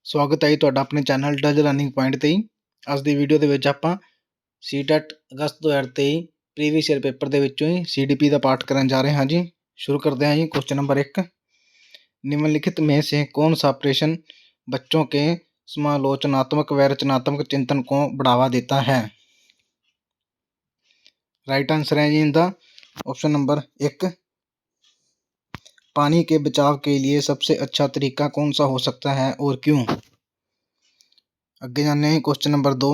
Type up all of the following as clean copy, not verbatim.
ਸਵਾਗਤ ਹੈ ਜੀ ਤੁਹਾਡਾ ਆਪਣੇ ਚੈਨਲ ਡਜ ਲਰਨਿੰਗ ਪੁਆਇੰਟ 'ਤੇ ਹੀ। ਅੱਜ ਦੀ ਵੀਡੀਓ ਦੇ ਵਿੱਚ ਆਪਾਂ ਸੀਟੈਟ ਅਗਸਤ 2023 ਪ੍ਰੀਵੀਅਸ ਈਅਰ ਪੇਪਰ ਦੇ ਵਿੱਚੋਂ ਹੀ CDP ਦਾ पाठ ਕਰਨ जा रहे हैं जी। शुरू करते हैं जी। क्वेश्चन नंबर 1, निम्नलिखित में से कौन सा प्रश्न बच्चों के समालोचनात्मक व रचनात्मक चिंतन को बढ़ावा देता है? राइट आंसर है जी इनका ऑप्शन नंबर 1, पानी के बचाव के लिए सबसे अच्छा तरीका कौन सा हो सकता है और क्यों? आगे जाने हैं। क्वेश्चन नंबर 2,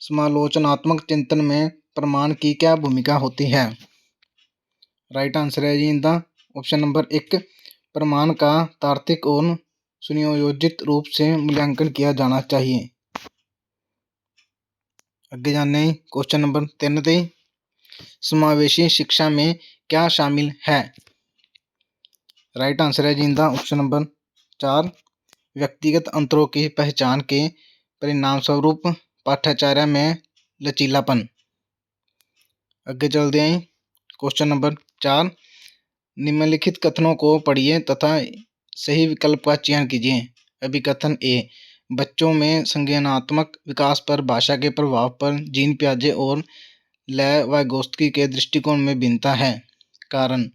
समालोचनात्मक चिंतन में प्रमाण की क्या भूमिका होती है? राइट आंसर है जी इनका ऑप्शन नंबर 1, प्रमाण का तार्किक और सुनियोजित रूप से मूल्यांकन किया जाना चाहिए। आगे जाने हैं। क्वेश्चन नंबर 3 थे, समावेशी शिक्षा में क्या शामिल है? राइट आंसर है जी इनका ऑप्शन नंबर 4, व्यक्तिगत अंतरों की पहचान के परिणाम स्वरूप पाठ्यचर्या में लचीलापन। आगे चलते हैं। क्वेश्चन नंबर 4, निम्नलिखित कथनों को पढ़िए तथा सही विकल्प का चयन कीजिए। अभिकथन ए, बच्चों में संज्ञानात्मक विकास पर भाषा के प्रभाव पर जीन पियाजे और लय वाइगोत्स्की के दृष्टिकोण में भिन्नता है। कारण,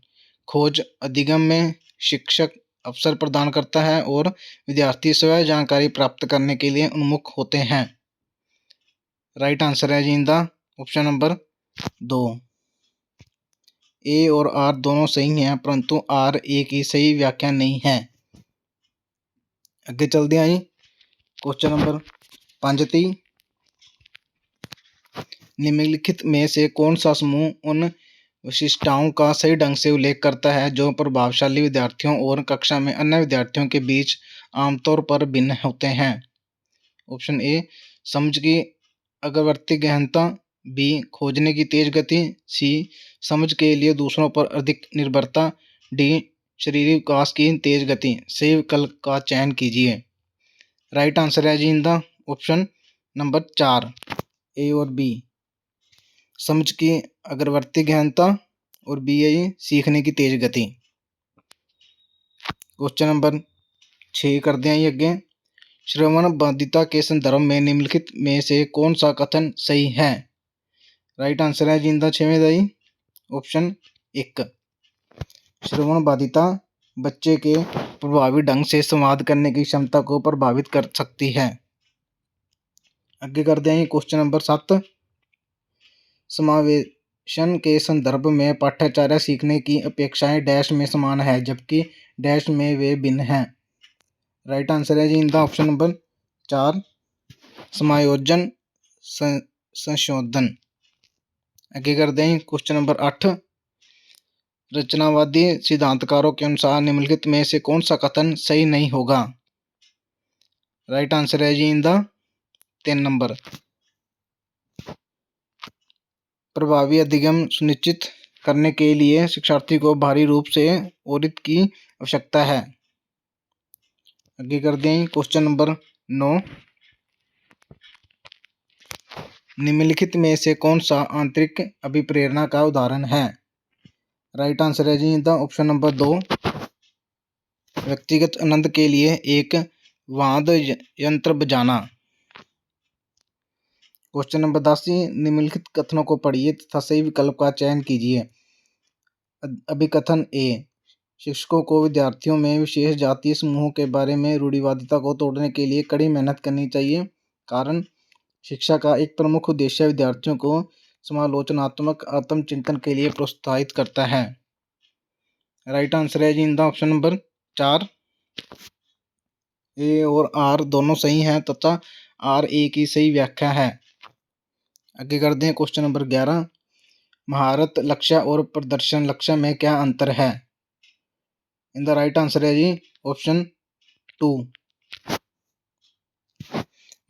खोज अधिगम में शिक्षक अवसर प्रदान करता है और विद्यार्थी स्वयं जानकारी प्राप्त करने के लिए उन्मुख होते हैं। राइट आंसर है जी इनका ऑप्शन नंबर 2, ए और आर दोनों सही हैं परंतु आर ए की सही व्याख्या नहीं है। अगे चलते हैं जी। क्वेश्चन नंबर 5 थी, निम्नलिखित में से कौन सा समूह उन विशिष्टताओं का सही ढंग से उल्लेख करता है जो प्रभावशाली विद्यार्थियों और कक्षा में अन्य विद्यार्थियों के बीच आमतौर पर भिन्न होते हैं? ऑप्शन ए, समझ की अग्रवर्ती गहनता, बी, खोजने की तेज गति, सी, समझ के लिए दूसरों पर अधिक निर्भरता, डी, शरीरी विकास की तेज गति। सही विकल्प का चयन कीजिए। राइट आंसर है जी इनका ऑप्शन नंबर 4, ए और बी, समझ की अग्रवर्ती गहनता और बी है जी सीखने की तेज गति। क्वेश्चन नंबर 6 कर दें आगे, श्रवणबद्धिता के संदर्भ में निम्नलिखित में से कौन सा कथन सही है? राइट आंसर है जी इनका 6वें दाई ऑप्शन 1, श्रवणबद्धिता बच्चे के प्रभावी ढंग से संवाद करने की क्षमता को प्रभावित कर सकती है। आगे कर दें क्वेश्चन नंबर 7, समावेशन के संदर्भ में पाठ्यचर्या सीखने की अपेक्षाएं डैश में समान है जबकि डैश में वे भिन्न हैं। राइट आंसर है जी इनका ऑप्शन नंबर 4, समायोजन संशोधन। आगे कर दें क्वेश्चन नंबर 8, रचनावादी सिद्धांतकारों के अनुसार निम्नलिखित में से कौन सा कथन सही नहीं होगा? राइट आंसर है जी इनका 3 नंबर, प्रभावी अधिगम सुनिश्चित करने के लिए शिक्षार्थी को बाहरी रूप से औरित की आवश्यकता है। आगे कर दें क्वेश्चन नंबर 9, निम्नलिखित में से कौन सा आंतरिक अभिप्रेरणा का उदाहरण है? राइट आंसर है जी इनका ऑप्शन नंबर 2, व्यक्तिगत आनंद के लिए एक वाद्य यंत्र बजाना। क्वेश्चन नंबर 10, निम्नलिखित कथनों को पढ़िए तथा सही विकल्प का चयन कीजिए। अभिकथन ए, शिक्षकों को विद्यार्थियों में विशेष जातीय समूहों के बारे में रूढ़िवादिता को तोड़ने के लिए कड़ी मेहनत करनी चाहिए। कारण, शिक्षा का एक प्रमुख उद्देश्य विद्यार्थियों को समालोचनात्मक आत्मचिंतन के लिए प्रोत्साहित करता है। राइट आंसर है जी इनका ऑप्शन नंबर 4, ए और आर दोनों सही हैं तथा आर ए की सही व्याख्या है। आगे कर दें क्वेश्चन नंबर 11, महारत लक्ष्य और प्रदर्शन लक्ष्य में क्या अंतर है? इनका राइट आंसर है जी ऑप्शन 2,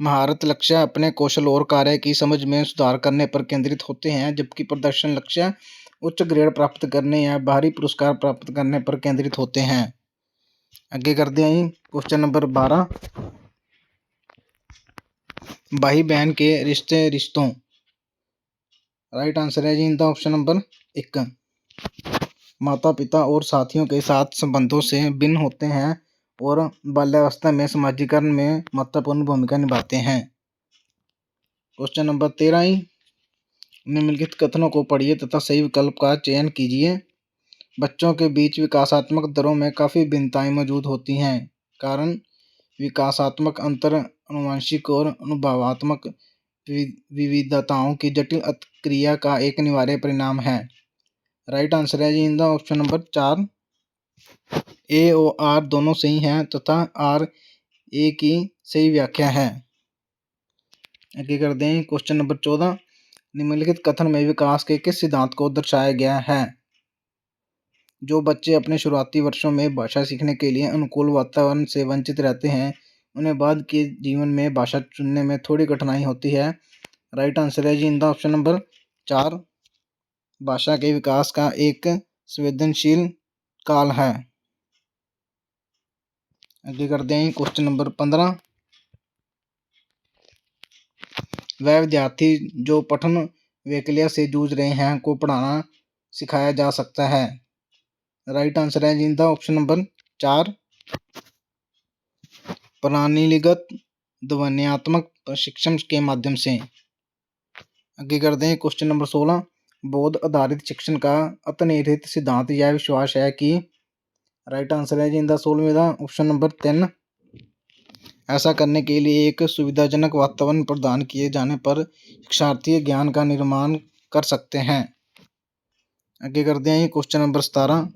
महारत लक्ष्य अपने कौशल और कार्य की समझ में सुधार करने पर केंद्रित होते हैं जबकि प्रदर्शन लक्ष्य उच्च ग्रेड प्राप्त करने या बाहरी पुरस्कार प्राप्त करने पर केंद्रित होते हैं। आगे कर दें क्वेश्चन नंबर 12, भाई बहन के रिश्तों। राइट आंसर है जी इनका ऑप्शन नंबर 1, माता पिता और साथियों के साथ संबंधों से भिन्न होते हैं और बाल्यावस्था में समाजीकरण में महत्वपूर्ण भूमिका निभाते हैं। क्वेश्चन नंबर 13 निम्नलिखित कथनों को पढ़िए तथा सही विकल्प का चयन कीजिए। बच्चों के बीच विकासात्मक दरों में काफ़ी भिन्नताएं मौजूद होती हैं। कारण विकासात्मक अंतर आनुवंशिक और अनुभवात्मक विविधताओं की जटिल क्रिया का एक अनिवार्य परिणाम है। राइट आंसर है जी इन द ऑप्शन नंबर 4। ए और आर दोनों सही हैं तथा आर ए की सही व्याख्या है। आगे कर दें क्वेश्चन नंबर 14 निम्नलिखित कथन में विकास के किस सिद्धांत को दर्शाया गया है। जो बच्चे अपने शुरुआती वर्षों में भाषा सीखने के लिए अनुकूल वातावरण से वंचित रहते हैं उन्हें बाद के जीवन में भाषा चुनने में थोड़ी कठिनाई होती है। राइट आंसर है जी इन द ऑप्शन नंबर 4। भाषा के विकास का एक संवेदनशील काल है। आगे करते हैं क्वेश्चन नंबर 15 वह विद्यार्थी जो पठन वैकल्य से जूझ रहे हैं को पढ़ाना सिखाया जा सकता है। राइट आंसर है जी द ऑप्शन नंबर 4। प्रणालीगत ध्वन्यात्मक प्रशिक्षण के माध्यम से। आगे करते हैं क्वेश्चन नंबर 16 बोध आधारित शिक्षण का अंतर्निहित सिद्धांत यह विश्वास है कि। राइट आंसर है जी इन द 16 ऑप्शन नंबर 10। ऐसा करने के लिए एक सुविधाजनक वातावरण प्रदान किए जाने पर शिक्षार्थी ज्ञान का निर्माण कर सकते हैं। आगे करते हैं क्वेश्चन नंबर 17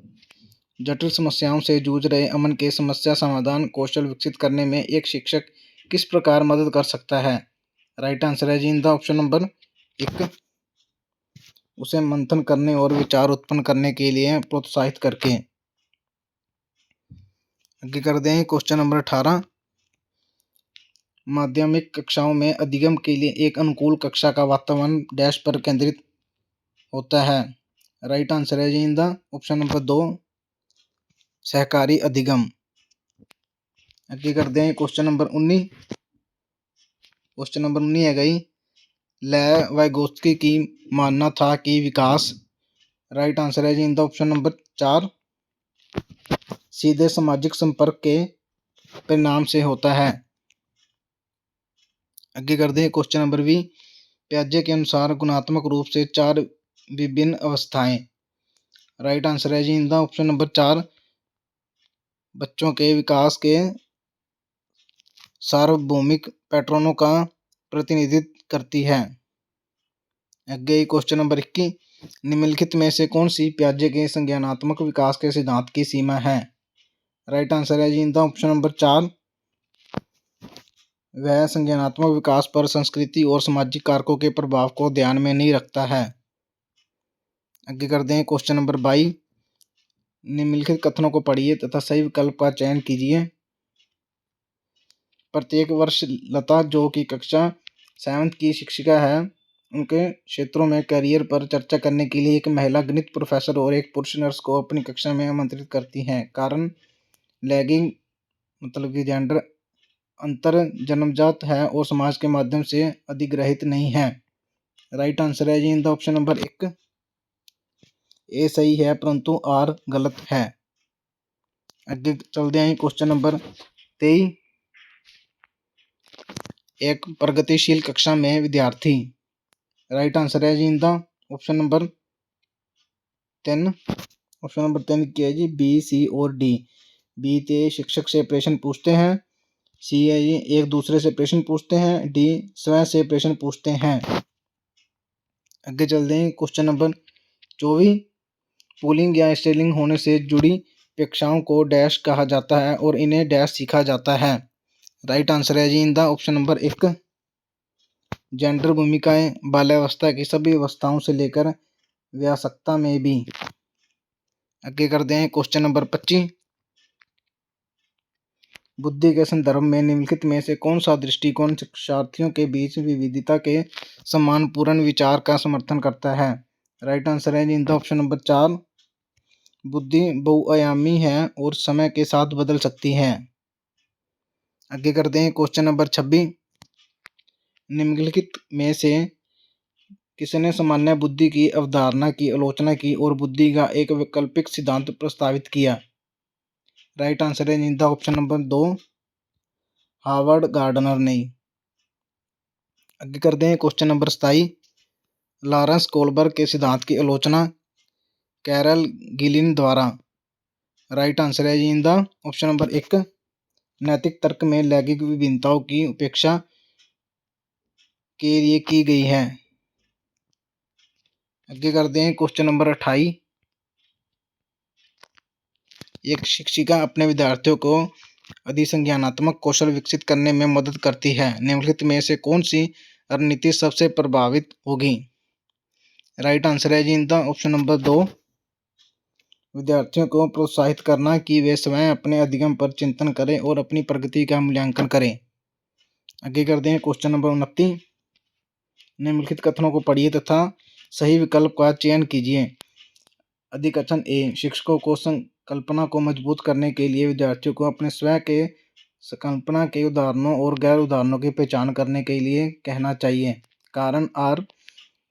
जटिल समस्याओं से जूझ रहे अमन के समस्या समाधान कौशल विकसित करने में एक शिक्षक किस प्रकार मदद कर सकता है। राइट आंसर है जी इन द ऑप्शन नंबर 1 उसे मंथन करने और विचार उत्पन्न करने के लिए प्रोत्साहित करके। आगे कर दें क्वेश्चन नंबर 18 माध्यमिक कक्षाओं में अधिगम के लिए एक अनुकूल कक्षा का वातावरण डैश पर केंद्रित होता है। राइट आंसर है जी इन द ऑप्शन नंबर 2 सहकारी अधिगम। आगे कर दें क्वेश्चन नंबर 19 है गई वाइगोत्स्की की मानना था कि विकास। राइट आंसर है जी इन द ऑप्शन नंबर 4 सीधे सामाजिक संपर्क के परिणाम से होता है। आगे कर दें क्वेश्चन नंबर 20 प्याजे के अनुसार गुणात्मक रूप से 4 विभिन्न अवस्थाएं। राइट आंसर है जी इन द ऑप्शन नंबर 4 बच्चों के विकास के सार्वभौमिक पैटर्नों का प्रतिनिधित्व करती है। आगे क्वेश्चन नंबर 21 निम्नलिखित में से कौन सी प्याजे के संज्ञानात्मक विकास के सिद्धांत की सीमा है। राइट आंसर है जी इन द ऑप्शन नंबर 4 वह संज्ञानात्मक विकास पर संस्कृति और सामाजिक कारकों के प्रभाव को ध्यान में नहीं रखता है। आगे कर दें क्वेश्चन नंबर 22 निम्नलिखित कथनों को पढ़िए तथा सही विकल्प का चयन कीजिए। प्रत्येक वर्ष लता जो कि कक्षा 7th की शिक्षिका है उनके क्षेत्रों में करियर पर चर्चा करने के लिए एक महिला गणित प्रोफेसर और एक पुरुष नर्स को अपनी कक्षा में आमंत्रित करती हैं। कारण लैगिंग मतलब कि जेंडर अंतर जन्मजात है और समाज के माध्यम से अधिग्रहित नहीं है। राइट आंसर है जी इन द ऑप्शन नंबर 1 ए सही है परंतु आर गलत है। आगे चलते हैं क्वेश्चन नंबर 23 एक प्रगतिशील कक्षा में विद्यार्थी। राइट आंसर है जी in the option number 10 option number 10 क्या है जी बी सी और डी। बी ते शिक्षक से प्रश्न पूछते हैं सी है जी एक दूसरे से प्रश्न पूछते हैं डी स्वयं से प्रश्न पूछते हैं। आगे चलते हैं क्वेश्चन नंबर 24 पुलिंग या स्त्रीलिंग होने से जुड़ी अपेक्षाओं को डैश कहा जाता है और इन्हें डैश सीखा जाता है। राइट आंसर है जी in the option number 1 gender भूमिकाएं बाल्यावस्था की सभी अवस्थाओं से लेकर वयस्कता में भी। आगे करते हैं क्वेश्चन नंबर 25 बुद्धि के संदर्भ में निम्नलिखित में से कौन सा दृष्टिकोण शिक्षार्थियों के बीच विविधता के सम्मानपूर्ण विचार का समर्थन करता है। राइट आंसर है इन द ऑप्शन नंबर 4 बुद्धि बहुआयामी है और समय के साथ बदल सकती है। आगे करते हैं क्वेश्चन नंबर 26 निम्नलिखित में से किसने सामान्य बुद्धि की अवधारणा की आलोचना की और बुद्धि का एक वैकल्पिक सिद्धांत प्रस्तावित किया। राइट आंसर है जी इनका ऑप्शन नंबर 2 हावर्ड गार्डनर ने। आगे करते हैं क्वेश्चन नंबर 27। लॉरेंस कोलबर्ग के सिद्धांत की आलोचना कैरल गिलिन द्वारा। राइट आंसर है जी इनका ऑप्शन नंबर 1 नैतिक तर्क में लैंगिक विभिन्नताओं की उपेक्षा के लिए की गई है। आगे करते हैं क्वेश्चन नंबर 28। एक शिक्षिका अपने विद्यार्थियों को अधिसंज्ञानात्मक कौशल विकसित करने में मदद करती है, निम्नलिखित में से कौन सी रणनीति सबसे प्रभावित होगी। राइट आंसर है जी इनका ऑप्शन नंबर 2 विद्यार्थियों को प्रोत्साहित करना कि वे स्वयं अपने अधिगम पर चिंतन करें और अपनी प्रगति का मूल्यांकन करें। आगे करते हैं क्वेश्चन नंबर 29। निम्नलिखित कथनों को पढ़िए तथा सही विकल्प का चयन कीजिए। अधिकथन ए शिक्षकों को संकल्पना को मजबूत करने के लिए विद्यार्थियों को अपने स्वयं के संकल्पना के उदाहरणों और गैर उदाहरणों की पहचान करने के लिए कहना चाहिए। कारण आर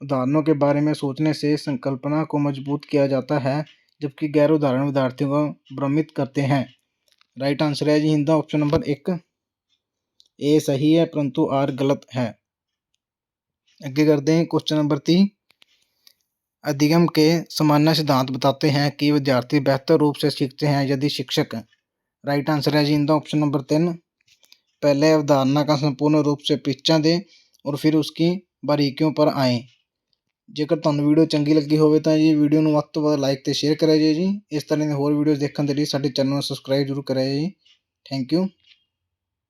उदाहरणों के बारे में सोचने से संकल्पना को मजबूत किया जाता है, जबकि गैर उदाहरण विद्यार्थियों को भ्रमित करते हैं। राइट आंसर है जी हिंदा ऑप्शन नंबर 1 ए सही है परंतु आर गलत है। आगे करते हैं क्वेश्चन नंबर 3। अधिगम के सामान्य सिद्धांत बताते हैं कि विद्यार्थी बेहतर रूप से सीखते हैं यदि शिक्षक। राइट आंसर है जी इनका ऑप्शन नंबर 3 पहले अवधारणा का संपूर्ण रूप से परिचय दें और फिर उसकी बारीकियों पर आएँ। जेकर ਤੁਹਾਨੂੰ ਵੀਡੀਓ ਚੰਗੀ ਲੱਗੀ ਹੋਵੇ ਤਾਂ ਜੀ ਵੀਡੀਓ ਨੂੰ ਵੱਧ ਤੋਂ ਵੱਧ ਲਾਈਕ ਤੇ ਸ਼ੇਅਰ ਕਰਿਆ ਜੀ। ਇਸ ਤਰ੍ਹਾਂ ਦੇ ਹੋਰ ਵੀਡੀਓਜ਼ ਦੇਖਣ ਦੇ ਲਈ ਸਾਡੇ ਚੈਨਲ ਨੂੰ ਸਬਸਕ੍ਰਾਈਬ ਜ਼ਰੂਰ ਕਰਿਆ ਜੀ। Thank you.